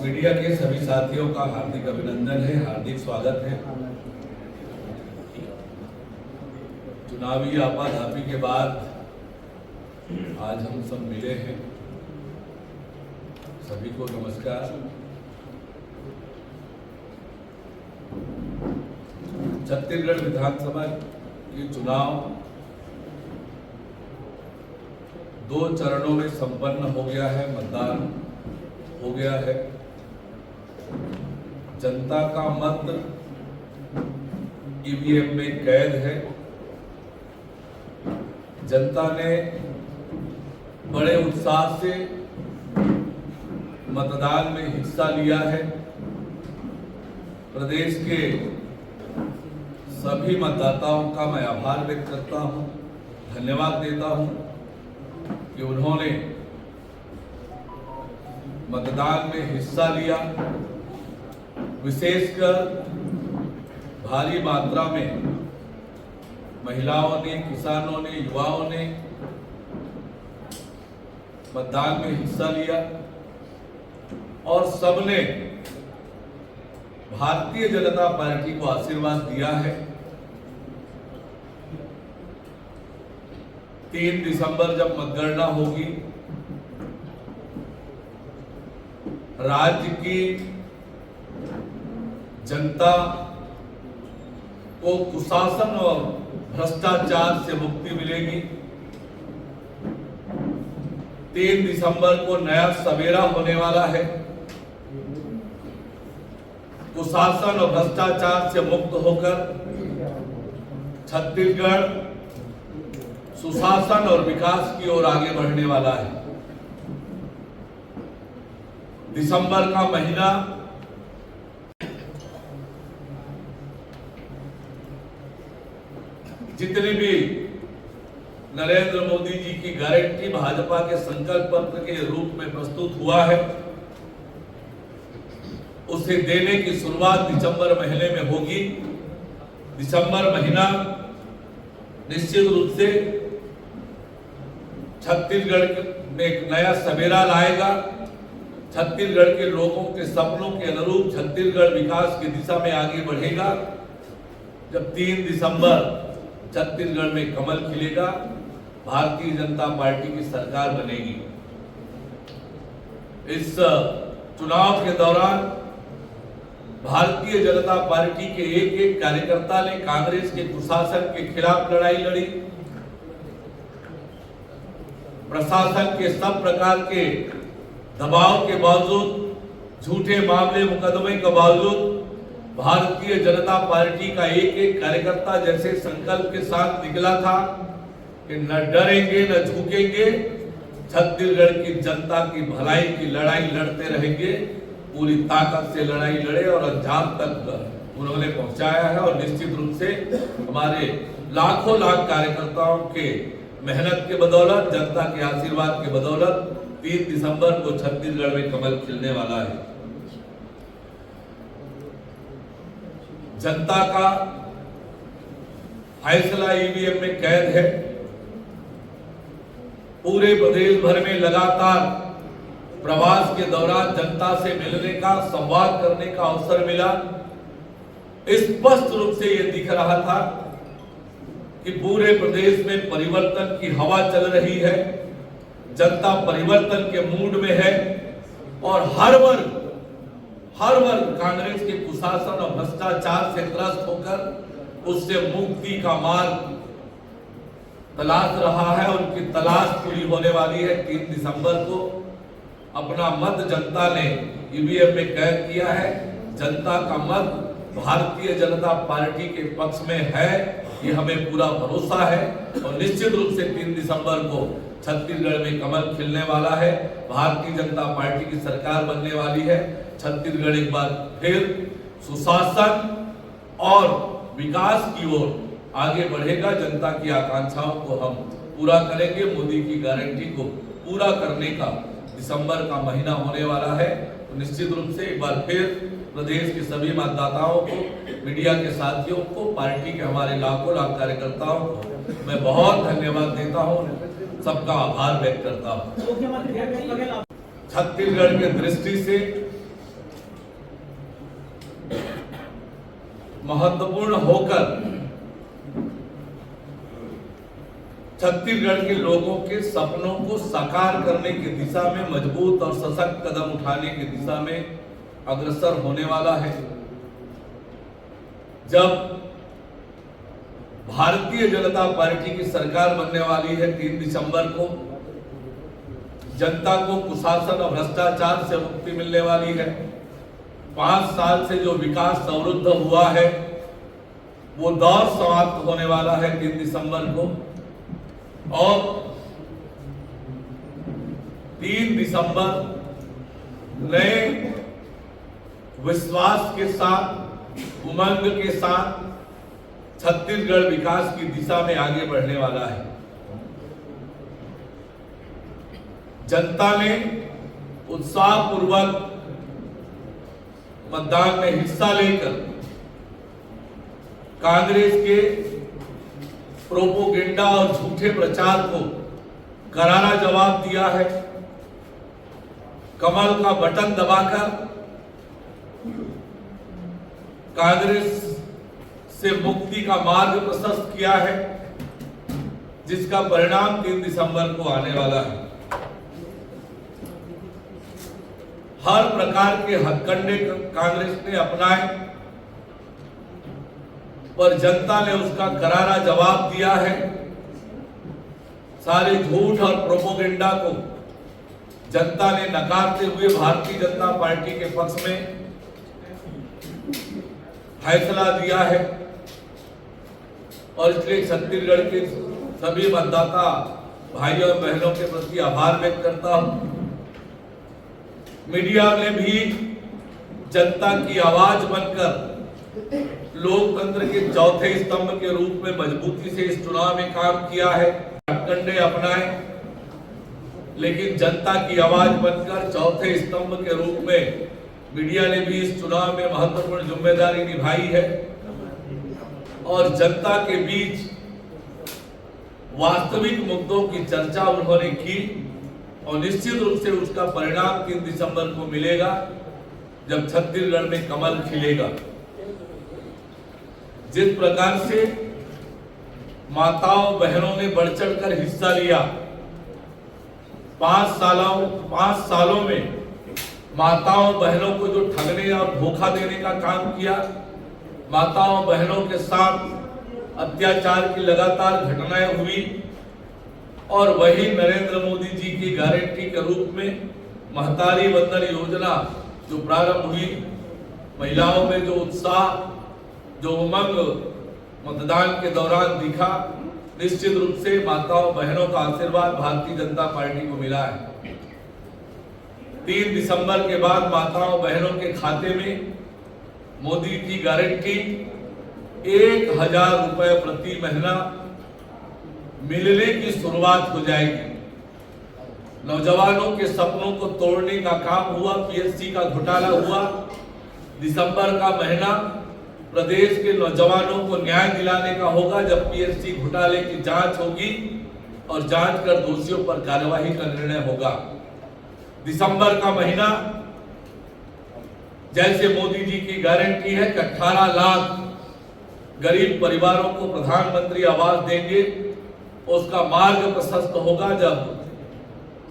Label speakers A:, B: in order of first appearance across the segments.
A: Media के सभी साथियों का हार्दिक अभिनंदन है, हार्दिक स्वागत है। चुनावी आपाधापी के बाद आज हम सब मिले हैं। सभी को नमस्कार। छत्तीसगढ़ विधानसभा के चुनाव 2 चरणों में संपन्न हो गया है, मतदान हो गया है। जनता का मत ईवीएम में कैद है। जनता ने बड़े उत्साह से मतदान में हिस्सा लिया है। प्रदेश के सभी मतदाताओं का मैं आभार व्यक्त करता हूं, धन्यवाद देता हूं कि उन्होंने मतदान में हिस्सा लिया। विशेषकर भारी मात्रा में महिलाओं ने, किसानों ने, युवाओं ने मतदान में हिस्सा लिया और सबने भारतीय जनता पार्टी को आशीर्वाद दिया है। 3 दिसंबर जब मतगणना होगी, राज्य की जनता को कुशासन और भ्रष्टाचार से मुक्ति मिलेगी। 3 दिसंबर को नया सवेरा होने वाला है। कुशासन और भ्रष्टाचार से मुक्त होकर छत्तीसगढ़ सुशासन और विकास की ओर आगे बढ़ने वाला है। दिसंबर का महीना जितनी भी नरेंद्र मोदी जी की गारंटी भाजपा के संकल्प पत्र के रूप में प्रस्तुत हुआ है, उसे देने की शुरुआत दिसंबर महीने में होगी। दिसंबर महीना निश्चित रूप से छत्तीसगढ़ में एक नया सवेरा लाएगा। छत्तीसगढ़ के लोगों के सपनों के अनुरूप छत्तीसगढ़ विकास की दिशा में आगे बढ़ेगा। जब 3 दिसंबर छत्तीसगढ़ में कमल खिलेगा, भारतीय जनता पार्टी की सरकार बनेगी। इस चुनाव के दौरान भारतीय जनता पार्टी के एक कार्यकर्ता ने कांग्रेस के कुशासन के खिलाफ लड़ाई लड़ी। प्रशासन के सब प्रकार के दबाव के बावजूद, झूठे मामले मुकदमे के बावजूद भारतीय जनता पार्टी का एक कार्यकर्ता जैसे संकल्प के साथ निकला था कि न डरेंगे न झुकेंगे, छत्तीसगढ़ की जनता की भलाई की लड़ाई लड़ते रहेंगे। पूरी ताकत से लड़ाई लड़े और अंजाम तक उन्होंने पहुंचाया है। और निश्चित रूप से हमारे लाखों लाख कार्यकर्ताओं के मेहनत के बदौलत, जनता के आशीर्वाद के बदौलत 3 दिसंबर को छत्तीसगढ़ में कमल खिलने वाला है। जनता का फैसला ईवीएम में कैद है। पूरे प्रदेश भर में लगातार प्रवास के दौरान जनता से मिलने का, संवाद करने का अवसर मिला। स्पष्ट रूप से यह दिख रहा था कि पूरे प्रदेश में परिवर्तन की हवा चल रही है। जनता परिवर्तन के मूड में है और हर वर्ग कांग्रेस के कुशासन और भ्रष्टाचार से त्रस्त होकर उससे मुक्ति का मार्ग तलाश रहा है। उनकी तलाश पूरी होने वाली है। 3 दिसंबर को अपना मत जनता ने ईवीएम में कैद किया है। जनता का मत भारतीय जनता पार्टी के पक्ष में है, ये हमें पूरा भरोसा है। और निश्चित रूप से 3 दिसंबर को छत्तीसगढ़ में कमल खिलने वाला है। भारतीय जनता पार्टी की सरकार बनने वाली है। छत्तीसगढ़ एक बार फिर सुशासन और विकास की ओर आगे बढ़ेगा। जनता की आकांक्षाओं को हम पूरा करेंगे। मोदी की गारंटी को पूरा करने का दिसंबर का महीना होने वाला है। तो निश्चित रूप से एक बार फिर प्रदेश के सभी मतदाताओं को, मीडिया के साथियों को, पार्टी के हमारे लाखों लाख कार्यकर्ताओं को मैं बहुत धन्यवाद देता हूं, सबका आभार व्यक्त करता हूं। छत्तीसगढ़ की दृष्टि से महत्वपूर्ण होकर छत्तीसगढ़ के लोगों के सपनों को साकार करने की दिशा में मजबूत और सशक्त कदम उठाने की दिशा में अग्रसर होने वाला है। जब भारतीय जनता पार्टी की सरकार बनने वाली है 3 दिसंबर को, जनता को कुशासन और भ्रष्टाचार से मुक्ति मिलने वाली है। 5 साल से जो विकास अवरुद्ध हुआ है वो दौर समाप्त होने वाला है 3 दिसंबर को, और 3 दिसंबर नए विश्वास के साथ, उमंग के साथ छत्तीसगढ़ विकास की दिशा में आगे बढ़ने वाला है। जनता ने उत्साहपूर्वक मतदान में हिस्सा लेकर कांग्रेस के प्रोपोगेंडा और झूठे प्रचार को करारा जवाब दिया है। कमल का बटन दबाकर कांग्रेस से मुक्ति का मार्ग प्रशस्त किया है, जिसका परिणाम 3 दिसंबर को आने वाला है। हर प्रकार के हथकंडे कांग्रेस ने अपनाए, पर जनता ने उसका करारा जवाब दिया है। सारे झूठ और प्रोपोगेंडा को जनता ने नकारते हुए भारतीय जनता पार्टी के पक्ष में फैसला दिया है, और इसलिए छत्तीसगढ़ के सभी मतदाता भाइयों और बहनों के प्रति आभार व्यक्त करता हूं। मीडिया ने भी जनता की आवाज बनकर लोकतंत्र के चौथे स्तंभ के रूप में मजबूती से इस चुनाव में काम किया है, हथकंडे अपनाए, लेकिन जनता की आवाज बनकर चौथे स्तंभ के रूप में मीडिया ने भी इस चुनाव में महत्वपूर्ण जिम्मेदारी निभाई है, और जनता के बीच वास्तविक मुद्दों की चर्चा उन्होंने की, और निश्चित रूप से उसका परिणाम 3 दिसंबर को मिलेगा, जब छत्तीसगढ़ में कमल खिलेगा। जिस प्रकार से माताओं बहनों ने बढ़ चढ़कर हिस्सा लिया, 5 सालों में माताओं बहनों को जो ठगने और धोखा देने का काम किया, माताओं बहनों के साथ अत्याचार की लगातार घटनाएं हुई, और वही नरेंद्र मोदी जी की गारंटी के रूप में महतारी वंदन योजना जो प्रारंभ हुई, महिलाओं में जो उत्साह, जो उमंग मतदान के दौरान दिखा, निश्चित रूप से माताओं बहनों का आशीर्वाद भारतीय जनता पार्टी को मिला है। 3 दिसंबर के बाद माताओं बहनों के खाते में मोदी की गारंटी 1000 रुपए प्रति महीना मिलने की शुरुआत हो जाएगी। नौजवानों के सपनों को तोड़ने का काम हुआ, पीएससी का घोटाला हुआ। दिसंबर का महीना प्रदेश के नौजवानों को न्याय दिलाने का होगा, जब पीएससी घोटाले की जांच होगी और जांच कर दोषियों पर कार्यवाही का निर्णय होगा। दिसंबर का महीना जैसे मोदी जी की गारंटी है कि 18 लाख गरीब परिवारों को प्रधानमंत्री आवास देंगे, उसका मार्ग प्रशस्त होगा जब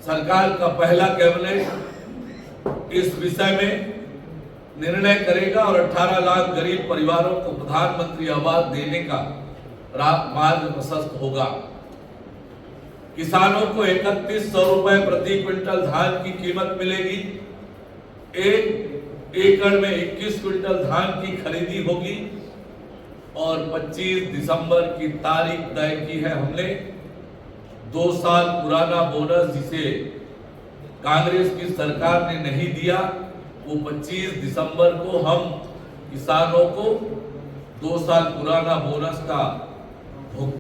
A: सरकार का पहला कैबिनेट इस विषय में निर्णय करेगा और 18 लाख गरीब परिवारों को प्रधानमंत्री आवास देने का मार्ग प्रशस्त होगा। किसानों को 3100 रुपए प्रति क्विंटल धान की कीमत मिलेगी। 1 एकड़ में 21 क्विंटल धान की खरीदी होगी, और 25 दिसंबर की तारीख तय की है हमने। 2 साल पुराना बोनस जिसे कांग्रेस की सरकार ने नहीं दिया, वो 25 दिसंबर को हम किसानों को 2 साल पुराना बोनस का भुगतान